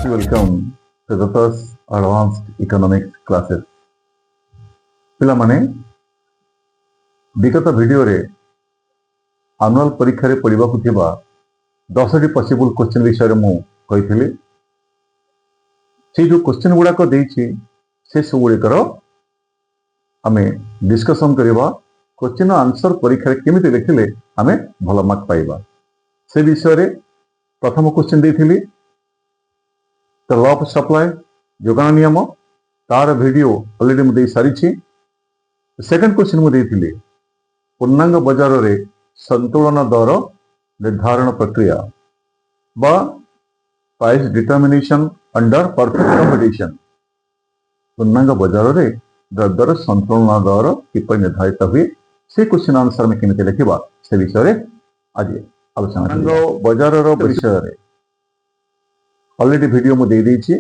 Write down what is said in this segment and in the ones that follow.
Heartily welcome to the first advanced economics classes. ପିଲାମାନେ ବିଗତ ଭିଡିଓରେ ଆନୁଆଲ ପରୀକ୍ଷାରେ ପଡ଼ିବାକୁ ଥିବା 10ଟି ପସିବୁଲ କ୍ୱେଶ୍ଚିନ୍ ବିଷୟରେ ମୁଁ କହିଥିଲି। ସେଇ ଯେଉଁ କ୍ୱେଶ୍ଚିନ୍ ଗୁଡ଼ାକ ଦେଇଛି ସେ ସବୁଗୁଡ଼ିକର ଆମେ ଡିସ୍କସନ୍ କରିବା। କ୍ୱେଶ୍ଚିନ୍ର ଆନ୍ସର ପରୀକ୍ଷାରେ କେମିତି ଲେଖିଲେ ଆମେ ଭଲ ମାର୍କ ପାଇବା ସେ ବିଷୟରେ ପ୍ରଥମ କ୍ୱେଶ୍ଚିନ୍ ଦେଇଥିଲି। द लॉ ऑफ सप्लाई जोगान नियम तार वीडियो ऑलरेडी मुझे सारी। सेकंड क्वेश्चन मुझे पूर्णांग बजार रे संतुलन दर निर्धारण प्रक्रिया बा price determination under perfect competition. पूर्णांग बजार रे द्रव्यर संतुलन दर किपर निर्धारित हुए से क्वेश्चन आंसर में केमिति लिखिबा से विषय आज आलोचना। पूर्णांग बजार विषय ऑलरेडी वीडियो मुझे दे देछि,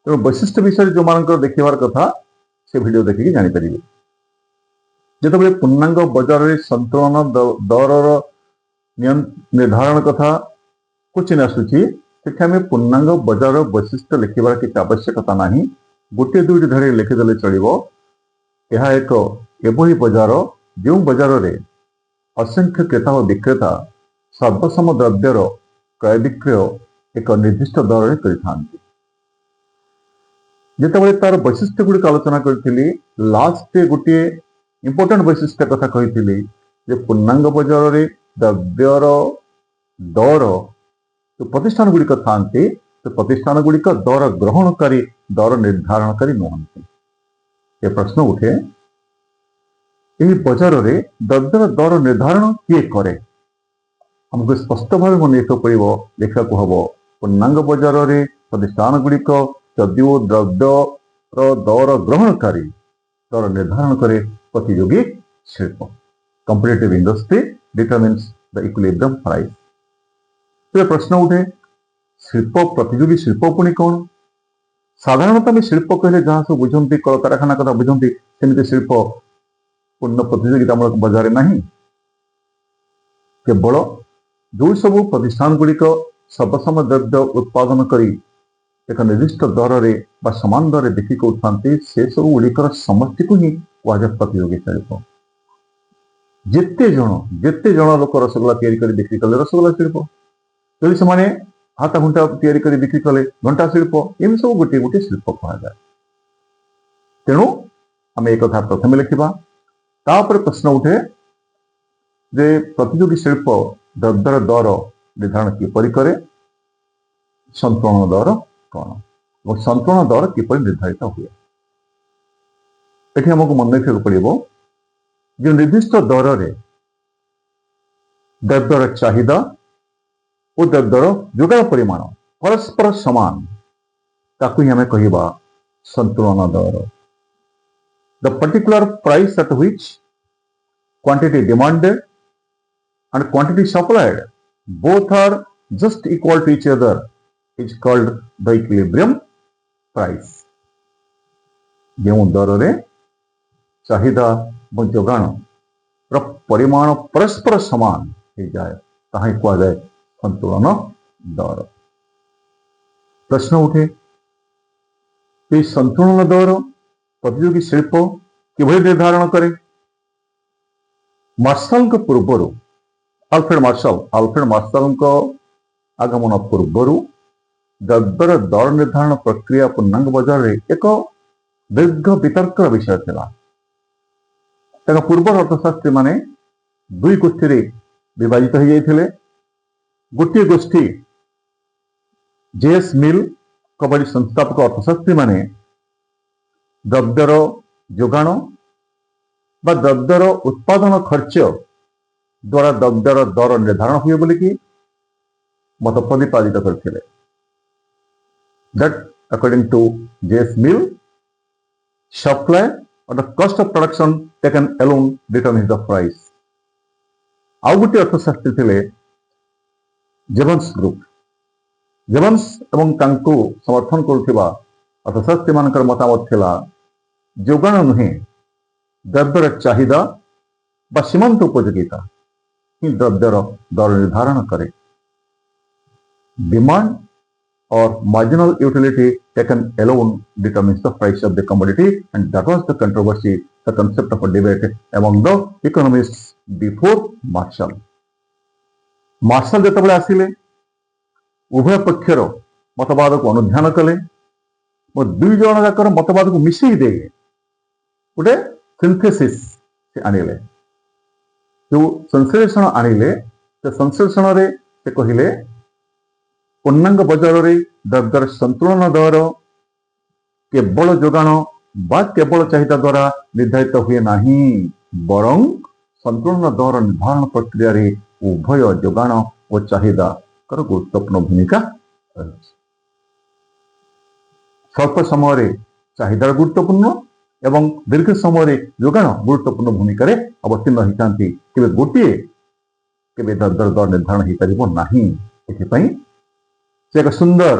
तो वैशिष्ट विषय जो मान देखार कथा से वीडियो देखिए जानीपर। जिते पूर्णांग बजार में संतुलन दर निर्धारण कथा क्वेश्चन आसूची से पूर्णांग बजार वैशिष्ट लिखार किसी आवश्यकता ना। गोटे दुईट धरी लिखिदे चलो। यह एक एभली बजार जो बजार में असंख्य क्रेता और विक्रेता सर्वसम द्रव्यर क्रय विक्रय एक निर्दिष्ट दर जिते तार वैशिष्ट्य गुड़िक आलोचना करी लास्ट गोटे इंपोर्टेंट वैशिष्ट्य कथा कही पूर्णांग बजार में द्रव्यर दर जो प्रतिष्ठान गुड़िक था तो प्रतिष्ठान गुड़िक दर ग्रहणकारी दर निर्धारणकारी नुहति। ये प्रश्न उठे यह बजार में द्रव्यर दर निर्धारण किए करे हमको स्पष्ट भाव मन पड़ो देखा हम। पूर्णांग बजार में प्रतिष्ठान गुड़िक जदिव द्रव्यर दर ग्रहणकारी दर निर्धारण करे प्रतियोगी शिल्प। Competitive industry determines the equilibrium price. तो प्रश्न उठे शिल्प प्रतियोगी शिल्प पुणी कौन? साधारणतः में शिल्प कहले जहाँ सब बुझंती कल कारखाना कथा बुझंती सेमती शिल्प पूर्ण प्रतियोगितामूलक बजार नहीं। केवल जो सब प्रतिष्ठान गुड़िक सर्वसम द्रव्य उत्पादन करी एक निर्दिष्ट दर रे बा समान दर बिक्री करते से सब गुड़िकर समष्टि को ही कहुए प्रतियोगी शिल्प। जेते जन लोक रसगोला तैयारी बिक्री कले रसगोला शिल्प, यदि से हाथ घंटा तैयारी बिक्री कले घंटा शिल्प। एम सब गोटे गोटे शिल्प कहुए। तेणु आम एक कथा प्रथम लिखा। प्रश्न उठे जे प्रतियोगी शिल्प द्रव्यर दर निर्धारण किपरि करे, संतुलन दर कौन और संतुलन दर किपरि निर्धारित हुए। ये हमको मन रखा पड़ो जो निर्दिष्ट दर रे द्रव्यर चाहिदा और द्रव्यर जोगाण परिमाण परस्पर समान ताकू ही हमें कहवा संतुलन दर। The particular price at which quantity demanded and quantity supplied both are just equal to each other is called the equilibrium price। जो दर रे चाहिदा और जोगाण परिमाण परस्पर समान हो जाए ताही कहुए संतुलन दर। प्रश्न उठे ये संतुलन दर प्रतियोगी शिल्प किभली निर्धारण करे। मार्शल पूर्वर आल्फ्रेड मार्शल आगमन पूर्वर द्रव्यर दर निर्धारण प्रक्रिया पूर्णांग बजार में एक दीर्घ वितर्क विषय था। पूर्व अर्थशास्त्री माने दुई गोष्ठी विभाजित हो जाते। गोटे गोष्ठी जेएस मिल कबड्डी संस्थापक अर्थशास्त्री माने द्रव्यर जोगाण बा द्रव्यर उत्पादन खर्च द्वारा द्रव्यर दर निर्धारण हुए बोलिकी मत प्रतिपादित करते। That according to JS Mill supply और the cost of production taken alone determine the price. आउ गोटे अर्थशास्त्री थे जेवन्स ग्रुप। जेवन्स एवं तांको समर्थन करुवा अर्थशास्त्री मानकर मतामत थिला जोगाण नुहे द्रव्यर चाहिदा बा सीमांत उपयोगिता ही द्रव्यर दर निर्धारण करे। Demand or marginal utility taken alone determines the price of the commodity, and that was the controversy, the concept of a debate among the economists before Marshall. Marshall ଯେତେବେଳେ ଆସିଲେ ଉଭୟ ପକ୍ଷର ମତବାଦକୁ ଅନୁଧ୍ୟାନ କଲେ ଓ ଦୁଇ ଜଣ ଯାକର ମତବାଦକୁ ମିଶେଇ ଦେଇ ଗୋଟେ ସିନ୍ଥେସିସ୍ ସେ ଆଣିଲେ। ଯୋଉ ସଂଶ୍ଳେଷଣ ଆଣିଲେ ସେ ସଂଶ୍ଳେଷଣରେ ସେ କହିଲେ ପୂର୍ଣ୍ଣାଙ୍ଗ ବଜାରରେ ଦ୍ରବ୍ୟର ସନ୍ତୁଳନ ଦର କେବଳ ଯୋଗାଣ ବା କେବଳ ଚାହିଦା ଦ୍ୱାରା ନିର୍ଦ୍ଧାରିତ ହୁଏ ନାହିଁ, ବରଂ ସନ୍ତୁଳନ ଦର ନିର୍ଦ୍ଧାରଣ ପ୍ରକ୍ରିୟାରେ ଉଭୟ ଯୋଗାଣ ଓ ଚାହିଦାର ଗୁରୁତ୍ୱପୂର୍ଣ୍ଣ ଭୂମିକା ରହିଛି। ସ୍ୱଳ୍ପ ସମୟରେ ଚାହିଦାର ଗୁରୁତ୍ୱପୂର୍ଣ୍ଣ ଏବଂ ଦୀର୍ଘ ସମୟରେ ଯୋଗାଣ ଗୁରୁତ୍ୱପୂର୍ଣ୍ଣ ଭୂମିକାରେ ଅବତୀର୍ଣ୍ଣ ହୋଇଥାନ୍ତି। କେବେ ଗୋଟିଏ କେବେ ଦ୍ରବ୍ୟର ଦର ନିର୍ଦ୍ଧାରଣ ହୋଇପାରିବ ନାହିଁ। ଏଥିପାଇଁ ସେ ଏକ ସୁନ୍ଦର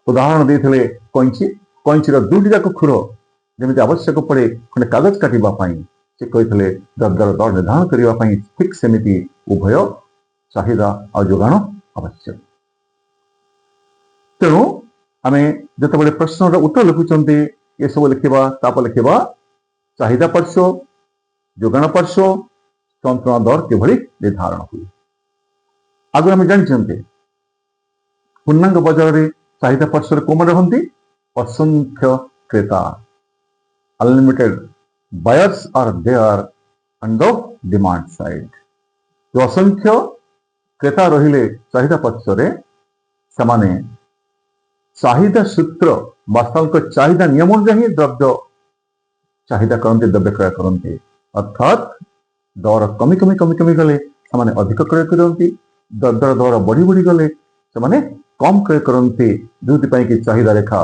ଉଦାହରଣ ଦେଇଥିଲେ କଇଁଚିର ଦୁଇଟି ଯାକ ଖୁର ଯେମିତି ଆବଶ୍ୟକ ପଡ଼େ ଖଣ୍ଡେ କାଗଜ କାଟିବା ପାଇଁ, ସେ କହିଥିଲେ ଦ୍ରବ୍ୟର ଦର ନିର୍ଦ୍ଧାରଣ କରିବା ପାଇଁ ଠିକ୍ ସେମିତି ଉଭୟ ଚାହିଦା ଆଉ ଯୋଗାଣ ଆବଶ୍ୟକ। ତେଣୁ ଆମେ ଯେତେବେଳେ ପ୍ରଶ୍ନର ଉତ୍ତର ଲେଖୁଛନ୍ତି ଏସବୁ ଲେଖିବା, ତାପରେ ଲେଖିବା ଚାହିଦା ପାର୍ଶ୍ୱ, ଯୋଗାଣ ପାର୍ଶ୍ୱ, ସନ୍ତୁଳନ ଦର କିଭଳି ନିର୍ଦ୍ଧାରଣ ହୁଏ। ଆଗରୁ ଆମେ ଜାଣିଛନ୍ତି ପୂର୍ଣ୍ଣାଙ୍ଗ ବଜାରରେ ଚାହିଦା ପାର୍ଶ୍ୱରେ କୋଉମାନେ ରହନ୍ତି? ଅସଂଖ୍ୟ କ୍ରେତା, unlimited buyers are there on the demand side। जो ଅସଂଖ୍ୟ କ୍ରେତା ରହିଲେ ଚାହିଦା ପକ୍ଷରେ ସେମାନେ ଚାହିଦା ସୂତ୍ର ବାସ୍ତବିକ ଚାହିଦା ନିୟମ ଅନୁଯାୟୀ ଦ୍ରବ୍ୟ ଚାହିଦା କରନ୍ତି, ଦ୍ରବ୍ୟ କ୍ରୟ କରନ୍ତି। ଅର୍ଥାତ୍ ଦର କମି କମି କମି କମି ଗଲେ ସେମାନେ ଅଧିକ କ୍ରୟ କରନ୍ତି, ଦ୍ରବ୍ୟର ଦର ବଢି ବଢି ଗଲେ ସେମାନେ କମ୍ କ୍ରୟ କରନ୍ତି, ଯୋଉଥିପାଇଁ କି ଚାହିଦା ରେଖା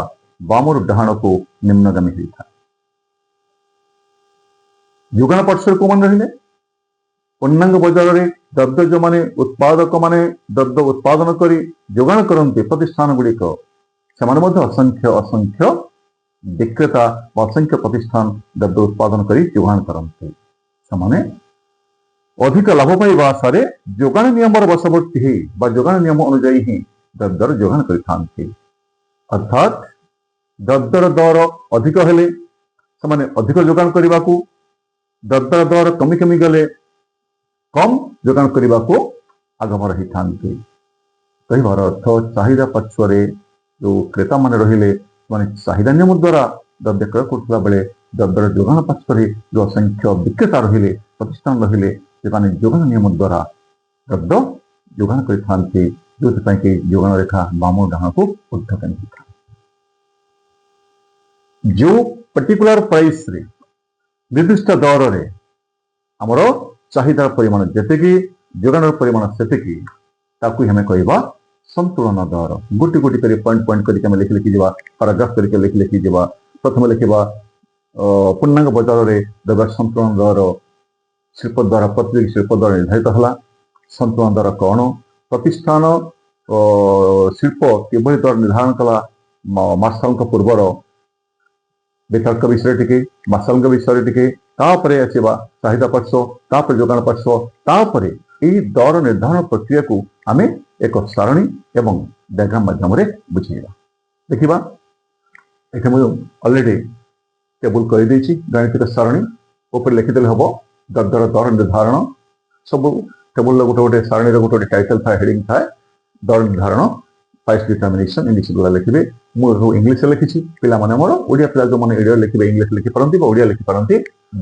ବାମରୁ ଡାହାଣକୁ ନିମ୍ନଗାମୀ ହୋଇଥାଏ। ଯୋଗାଣ ପାର୍ଶ୍ୱରେ କୋଉମାନେ ରହିଲେ? ପୂର୍ଣ୍ଣାଙ୍ଗ ବଜାରରେ ଦ୍ରବ୍ୟ ଯୋଉମାନେ ଉତ୍ପାଦକମାନେ ଦ୍ରବ୍ୟ ଉତ୍ପାଦନ କରି ଯୋଗାଣ କରନ୍ତି ପ୍ରତିଷ୍ଠାନ ଗୁଡ଼ିକ, ସେମାନେ ମଧ୍ୟ ଅସଂଖ୍ୟ ବିକ୍ରେତା ବା ଅସଂଖ୍ୟ ପ୍ରତିଷ୍ଠାନ ଦ୍ରବ୍ୟ ଉତ୍ପାଦନ କରି ଯୋଗାଣ କରନ୍ତି। ସେମାନେ ଅଧିକ ଲାଭ ପାଇବା ଆଶାରେ ଯୋଗାଣ ନିୟମର ବଶବର୍ତ୍ତୀ ହେଇ ବା ଯୋଗାଣ ନିୟମ ଅନୁଯାୟୀ ହିଁ ଦ୍ରବ୍ୟର ଯୋଗାଣ କରିଥାନ୍ତି। ଅର୍ଥାତ୍ ଦ୍ରବ୍ୟର ଦର ଅଧିକ ହେଲେ ସେମାନେ ଅଧିକ ଯୋଗାଣ କରିବାକୁ, ଦ୍ରବ୍ୟର ଦର କମି କମି ଗଲେ କମ୍ ଯୋଗାଣ କରିବାକୁ ଆଗଭର ହେଇଥାନ୍ତି। କହିବାର ଅର୍ଥ ଚାହିଦା ପକ୍ଷରେ ଯୋଉ କ୍ରେତାମାନେ ରହିଲେ ସେମାନେ ଚାହିଦା ନିୟମ ଦ୍ୱାରା ଦ୍ରବ୍ୟ କ୍ରୟ କରୁଥିଲା ବେଳେ ଦ୍ରବ୍ୟର ଯୋଗାଣ ପାର୍ଶ୍ୱରେ ଯୋଉ ଅସଂଖ୍ୟ ବିକ୍ରେତା ରହିଲେ, ପ୍ରତିଷ୍ଠାନ ରହିଲେ, ସେମାନେ ଯୋଗାଣ ନିୟମ ଦ୍ୱାରା ଦ୍ରବ୍ୟ ଯୋଗାଣ କରିଥାନ୍ତି, ଯୋଉଥିପାଇଁ କି ଯୋଗାଣ ରେଖା ବାମ ଡାହାଣକୁ ଊର୍ଦ୍ଧ୍ୱଗାମୀ ହୋଇଥାଏ। ଯୋଉ ପର୍ଟିକୁଲାର ପ୍ରାଇସରେ ନିର୍ଦ୍ଦିଷ୍ଟ ଦରରେ ଆମର ଚାହିଦାର ପରିମାଣ ଯେତିକି, ଯୋଗାଣର ପରିମାଣ ସେତିକି, ତାକୁ ଆମେ କହିବା ସନ୍ତୁଳନ ଦର। ଗୋଟି ଗୋଟି କରି ପଏଣ୍ଟ କରିକି ଆମେ ଲେଖି ଯିବା, ପାରାଗ୍ରାଫ କରିକି ଲେଖି ଯିବା। ପ୍ରଥମେ ଲେଖିବା ପୂର୍ଣ୍ଣାଙ୍ଗ ବଜାରରେ ଦ୍ରବ୍ୟ ସନ୍ତୁଳନ ଦର ଶିଳ୍ପ ଦ୍ୱାରା ପ୍ରତିଯୋଗୀ ଶିଳ୍ପ ଦ୍ୱାରା ନିର୍ଦ୍ଧାରିତ ହେଲା। ସନ୍ତୁଳନ ଦର କଣ? ପ୍ରତିଷ୍ଠାନ ଶିଳ୍ପ କିଭଳି ଦର ନିର୍ଦ୍ଧାରଣ କଲା ମାର୍ଶାଲଙ୍କ ପୂର୍ବର ବିତର୍କ ବିଷୟରେ ଟିକେ, ମାର୍ଶାଲଙ୍କ ବିଷୟରେ ଟିକେ, ତାପରେ ଆସିବା ଚାହିଦା ପାର୍ଶ୍ୱ, ତାପରେ ଯୋଗାଣ ପାର୍ଶ୍ୱ, ତାପରେ ଏହି ଦର ନିର୍ଦ୍ଧାରଣ ପ୍ରକ୍ରିୟାକୁ ଆମେ ଏକ ସାରଣୀ ଏବଂ ଡାଇଗ୍ରାମ ମାଧ୍ୟମରେ ବୁଝେଇବା। ଦେଖିବା ଏଠି ମୁଁ ଅଲରେଡି ଟେବୁଲ କରିଦେଇଛି, ଗାଣିତିକ ସାରଣୀ ଉପରେ ଲେଖିଦେଲେ ହବ। ଦ୍ରବ୍ୟର ଦର ନିର୍ଦ୍ଧାରଣ ସବୁ ଟେବୁଲର ଗୋଟେ ଗୋଟେ ସାରଣୀର ଗୋଟେ ଗୋଟେ ଟାଇଟଲ ଥାଏ, ହେଡିଂ ଥାଏ। ଦର ନିର୍ଦ୍ଧାରଣ, ପ୍ରାଇସ୍ ଡିଟରମିନେସନ, ଇଂଲିଶ ଗୁଡ଼ା ଲେଖିବେ। ମୁଁ ଇଂଲିଶରେ ଲେଖିଛି, ପିଲାମାନେ ମୋର ଓଡ଼ିଆ ପିଲା ଯୋଉମାନେ ଓଡ଼ିଆ ଲେଖିବେ ଇଂଲିଶ ଲେଖିପାରନ୍ତି ବା ଓଡ଼ିଆ ଲେଖିପାରନ୍ତି।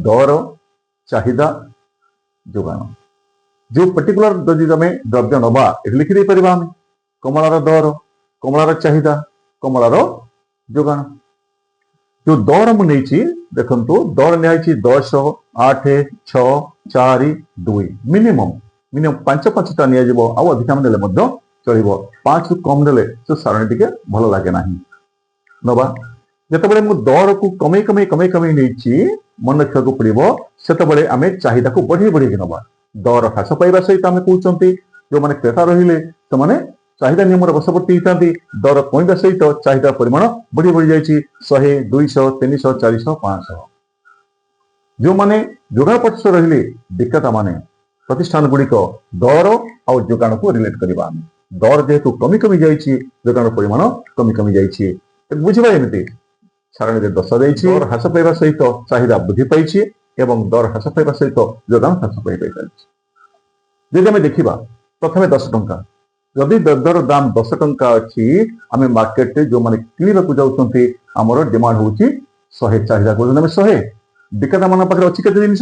ଦର, ଚାହିଦା, ଯୋଗାଣ। ଯୋଉ ପର୍ଟିକୁଲାର ଯଦି ଆମେ ଦ୍ରବ୍ୟ ନବା ଏଠି ଲେଖି ଦେଇପାରିବା ଆମେ କମଳାର ଦର, କମଳାର ଚାହିଦା, କମଳାର ଯୋଗାଣ। ଯୋଉ ଦର ମୁଁ ନେଇଛି ଦେଖନ୍ତୁ, ଦର ନିଆଯାଇଛି 10, 8, 6, 4, 2। ମିନିମମ୍ 5ଟା ନିଆଯିବ, ଆଉ ଅଧିକା ନେଲେ ମଧ୍ୟ ଚଳିବ। 5ରୁ କମ୍ ନେଲେ ସେ ସାରଣୀ ଟିକେ ଭଲ ଲାଗେ ନାହିଁ। ନବା ଯେତେବେଳେ ମୁଁ ଦରକୁ କମେଇ କମେଇ କମେଇ କମେଇ ନେଇଛି, ମନେ ରଖିବାକୁ ପଡିବ ସେତେବେଳେ ଆମେ ଚାହିଦାକୁ ବଢେଇ ବଢେଇକି ନବା। ଦର ହ୍ରାସ ପାଇବା ସହିତ ଆମେ କହୁଛନ୍ତି ଯୋଉମାନେ କ୍ରେତା ରହିଲେ ସେମାନେ ଚାହିଦା ନିୟମର ବଶବର୍ତ୍ତୀ ହେଇଥାନ୍ତି। ଦର କମିବା ସହିତ ଚାହିଦା ପରିମାଣ ବଢି ବଢି ଯାଇଛି 100, 200, 300, 400, 500। ଯୋଉମାନେ ଯୋଗାଣ ପକ୍ଷ ରହିଲେ ବିକ୍ରେତା ମାନେ, ପ୍ରତିଷ୍ଠାନ ଗୁଡ଼ିକ ଦର ଆଉ ଯୋଗାଣକୁ ରିଲେଟ କରିବା ଆମେ। दर जेहेतु कमी कमी जाइए जोगान परिमाण कमी कमी जाइए बुझा एमती सारणी दर्शा दर ह्रास पाइबा सहित चाहिदा वृद्धि पाई एवं दर ह्रास पाइबा सहित जोगान ह्रास पाई जदि आम देखा प्रथम 10 टंका जदि द्रव्यर दाम 10 टंका अच्छी आम मार्केट जो मैंने किणवा जाऊँच आमर डिमांड हूँ 100 चाहिदा कर 100 विक्रेता मान पाखे अच्छी के जिन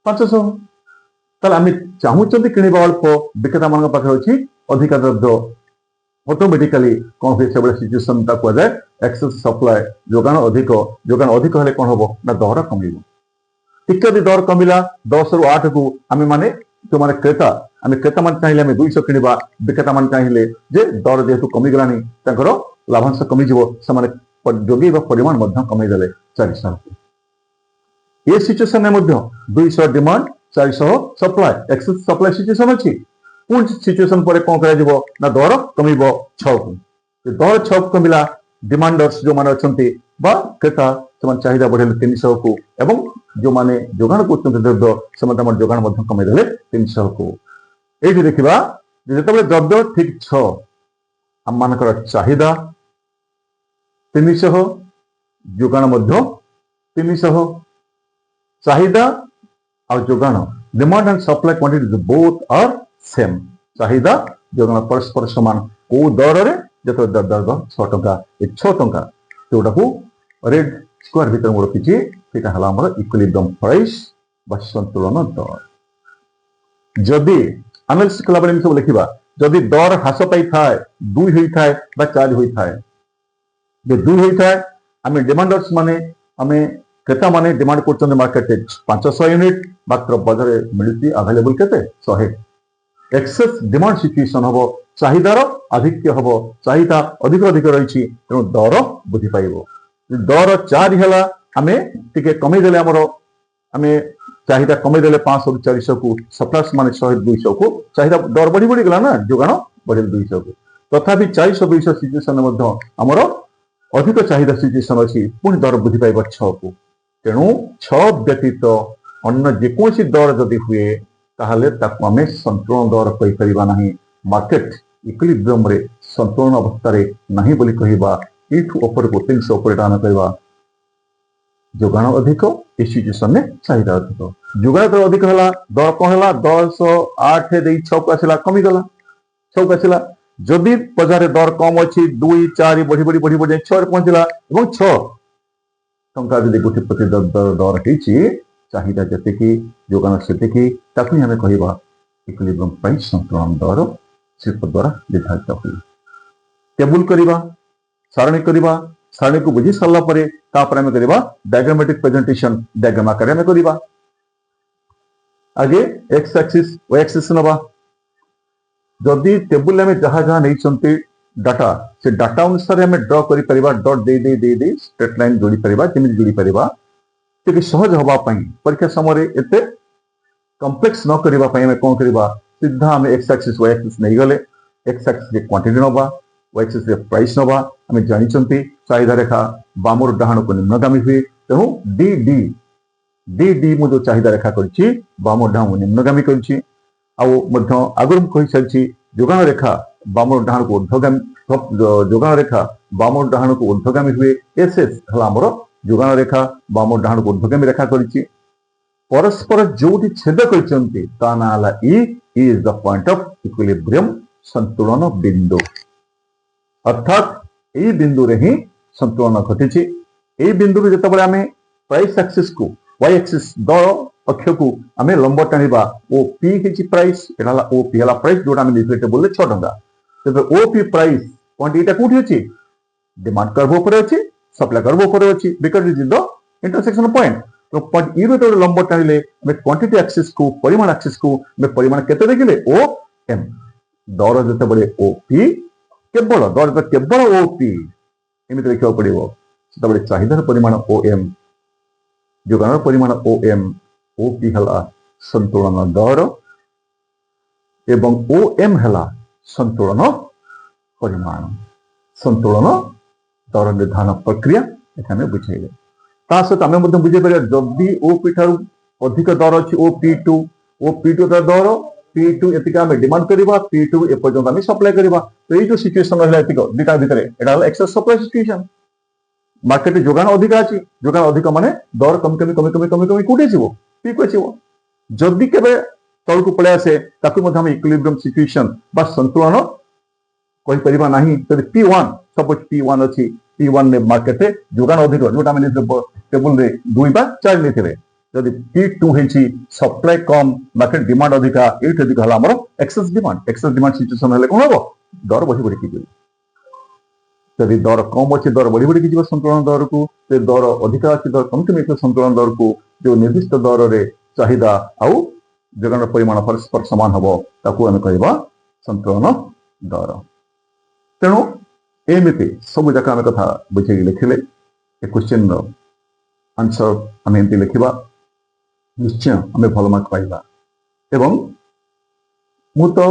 500 ताल आम चाहूँ किणवा अल्प विक्रेता मान पाखे अच्छी अधिका द्रव्य ऑटोमेटिकली कौन हुए से सिचुएशन कहुए एक्सेस सप्लाय जोगान अधिक हेले कौन हम ना दर कम टिके दर कमिला 10 रु 8 को आम माने जो माने क्रेता मान चाहिए आम 200 किणवा विक्रेता मान चाहिए जे दर जेहेतु कमिगलानी लाभांश कमिज से जोगे परिमाण कमीदेले 400 ये सिचुएशन में 200 demand 400 supply excess supply situation अच्छी पुणी सिचुएशन पर कौन कर दर कम 6 को दर 6 को कमिला डिमांडर्स जो मैंने अच्छा क्रेता से चाहिदा बढ़े 300 को एवं जो माने जोगान कर द्रव्य से जोगान कमीदेले 300 को ये देखा जो द्रव्य ठीक 6 आम मानकर चाहिदा 300 जोगान 300 चाहिदा और जोगान demand and supply quantity both are same चाहिदा जोगान परस्पर समान को दर जो दर 6 टंका 6 टंका जोटा को रेड स्क्वायर भीतर मुझे रखी इक्विलिब्रियम प्राइस संतुलन दर जदि एनालिसिस कला बेले सब लिखा जदि दर ह्रास पाई थाए 2 होता है 4 होता है जो 2 होता है आम डिमांडर्स माने आम क्रेता माने डिमांड कर मार्केट 500 यूनिट मात्र बजार मिलती अवेलेबल केते 100 एक्सेस डिमांड सिचुएशन हम चाहिदार आधिक्य हम चाहिदा अधिक अधिक रही तेणु दर वृद्धि पाइब दर 4 है आम टे कमीदेले आमर आम चाहिदा कमीदेले 500 रु 400 को सप्लायर्स मान 100 200 को चाहिदा दर बढ़ी बढ़ी गला ना जोगान बढ़े 200 को तथापि 400 200 सिचुएशन आमर अधिक चाहिदा सिचुएशन अच्छी पुणी दर वृद्धि पाइब 6 को तेणु 6 व्यतीत अन्य जेकोसी दर जदि हुए ताहले ताकू आमे संतुलन दर कहि परिबा नहीं मार्केट इक्विलिब्रियम रे संतुलन अवस्था रे नहीं बोली कहिबा इठु ऊपर को 300 ऊपर टाना कहिबा जोगान अधिक ए सिचुएशन में चाहिदा अधिक जोगान दर अधिक हला दर कौन हला 108 देई 6 को आसिला कमी गला 6 को आसिला जदि बाजार दर कम अच्छी 2 4 बढ़ी बढ़ी बढ़ी बढ़ी 6 रे पहुंचला एवं 6 टंका जदि गोटे प्रति दर हेची चाहिदा जति जोगान से ताकू आम कह इक्विलिब्रियम प्राइस संतुलन दर शिल्प द्वारा निर्धारित हुए टेबुल करवा सारणी करवा सारणी को बुझी सारा पर आम करवा डायग्रामेटिक प्रेजेंटेशन डायग्राम आकार आम करवा आगे एक्स एक्सिस वाई एक्सिस नवा जदि टेबुल में जहाँ जहाँ नहीं डाटा से डाटा अनुसार आम ड्र कर डट दे स्ट्रेट लाइन जोड़ी पार जमी जोड़ी पार टे सहज हाँपाई परीक्षा समय एते कम्प्लेक्स न करने कौन करवा सीधा आम एक्स एक्सिस वाई एक्सिस नहीं गले एक्स एक्सिस क्वांटिटी नवा वाई एक्सिस प्राइस नवा आम जानी चाहिदा रेखा बामर डाहाण को निम्नगामी हुए तेणु डी डी डी डी मुझे चाहिदा रेखा कर बामर डाहाण को निम्नगामी कर आगुरी कही सारी जोगान रेखा बामर डाहाण को ऊर्ध्वगामी जोगान रेखा बामर डाहाण को ऊर्ध्वगामी हुए एस एस है आमर जोगान रेखा बामर डाहाण को ऊर्ध्वगामी रेखा कर परस्पर जो छेद कर ना is the point of equilibrium संतुलन बिंदु अर्थात यही बिंदु रे ही संतुलन घटी यही बिंदु जिते आम प्राइस एक्सिस को वाई एक्सिस दर अक्ष को आम लंब टाणा O P price O P है प्राइस जोटा आम टेबुल 6 टंका तेज ओ पी प्राइस पॉइंट यहाँ कौटी अच्छी डिमांड कर्व पर अच्छी सप्लाई कर्व पर अच्छी because is the intersection point तो पॉइंट ई रो लंब टाणिले क्वांटिटी एक्सिस को परिमाण एक्सिस को परिमाण केते देखिले ओ एम दर जते बड़े ओ पी केवल दर केवल ओ पी एमती देखा पड़ो से चाहिदार परिमाण ओ एम जोगान परिमाण ओ एम ओ पी है संतुलन दर एवं ओ एम है संतुलन परिमाण संतुलन दर निर्धारण प्रक्रिया एखाने बुझेले ता सहित आम बुझे पार जदि ओ पी ठार अधिक दर अच्छी O P to there P2 एतिका आम डिमांड करवा P2 एपर्यंत आम सप्लाई करवा तो ये जो सिचुएशन रहा एतिक दुटा भितर एटा एक्सेस सप्लाई सिचुएशन मार्केट जोगान अधिक अच्छी जोगान अधिक माने दर कमी कमी कमी कमी कमी कमी कोटे जीवो पीक जीवो जदि केबे तलकू पळे आसे ताकू मध्ये हम इक्विलिब्रियम सिचुएशन बा संतुलन कहि परिबा नाही तदि P1 सपोज P1 अछि P1 ने मार्केट रे जोगान अधिक जोटा माने टेबल रे 2 बा 4 लेथिबे जदि P2 हेछि सप्लाई कम मार्केट डिमांड अधिक एट अधिक हला हमर एक्सेस डिमांड सिचुएशन हेले कोन हबो दर बढ़ी बढ़ी कि जदि दर कम अच्छे दर बढ़ी बढ़ी जीव संतुलन दर को दर अधिक अच्छी दर कम कम संतुलन दर को जो निर्दिष्ट दर रे चाहिदा आउ जोगान परिमाण परस्पर समान हम ताकू आम कह संतुलन दर तेणु एमती सब जाक आम कथा बुझे लिखिले ए क्वेश्चन आंसर आम एमती लिखा निश्चय आम भल मार्क पाइबा एवं मु तो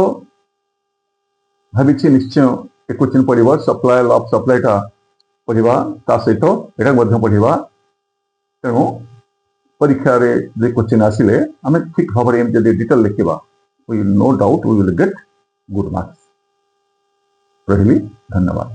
भावी निश्चय एक क्वेश्चन पढ़ा सप्लाई ऑफ सप्लाईटा पढ़ा ता सहित यहाँ पढ़ा तेणु परीक्षा रे जे क्वेश्चन आसिले आम ठीक भाव में डिटेल लिखा we no doubt we will get good marks रही धन्यवाद।